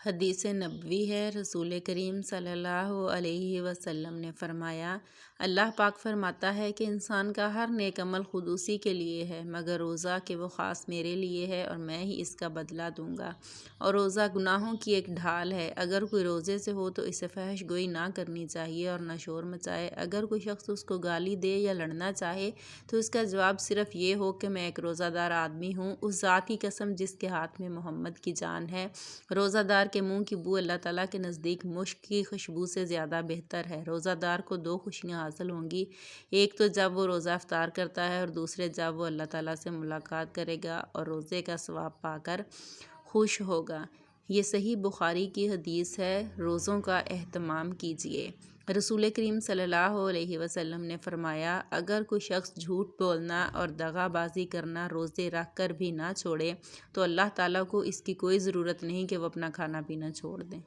حدیث نبوی ہے، رسول کریم صلی اللہ علیہ وسلم نے فرمایا، اللہ پاک فرماتا ہے کہ انسان کا ہر نیک عمل خود اسی کے لیے ہے مگر روزہ کہ وہ خاص میرے لیے ہے اور میں ہی اس کا بدلہ دوں گا۔ اور روزہ گناہوں کی ایک ڈھال ہے۔ اگر کوئی روزے سے ہو تو اسے فحش گوئی نہ کرنی چاہیے اور نہ شور مچائے۔ اگر کوئی شخص اس کو گالی دے یا لڑنا چاہے تو اس کا جواب صرف یہ ہو کہ میں ایک روزہ دار آدمی ہوں، اس ذات کی قسم جس کے ہاتھ میں محمد کی جان ہے۔ روزہ دار کے منہ کی بو اللہ تعالیٰ کے نزدیک مشک کی خوشبو سے زیادہ بہتر ہے۔ روزہ دار کو دو خوشیاں حاصل ہوں گی، ایک تو جب وہ روزہ افطار کرتا ہے اور دوسرے جب وہ اللہ تعالیٰ سے ملاقات کرے گا اور روزے کا ثواب پا کر خوش ہوگا۔ یہ صحیح بخاری کی حدیث ہے۔ روزوں کا اہتمام کیجیے۔ رسول کریم صلی اللہ علیہ وسلم نے فرمایا، اگر کوئی شخص جھوٹ بولنا اور دغا بازی کرنا روزے رکھ کر بھی نہ چھوڑے تو اللہ تعالیٰ کو اس کی کوئی ضرورت نہیں کہ وہ اپنا کھانا پینا چھوڑ دیں۔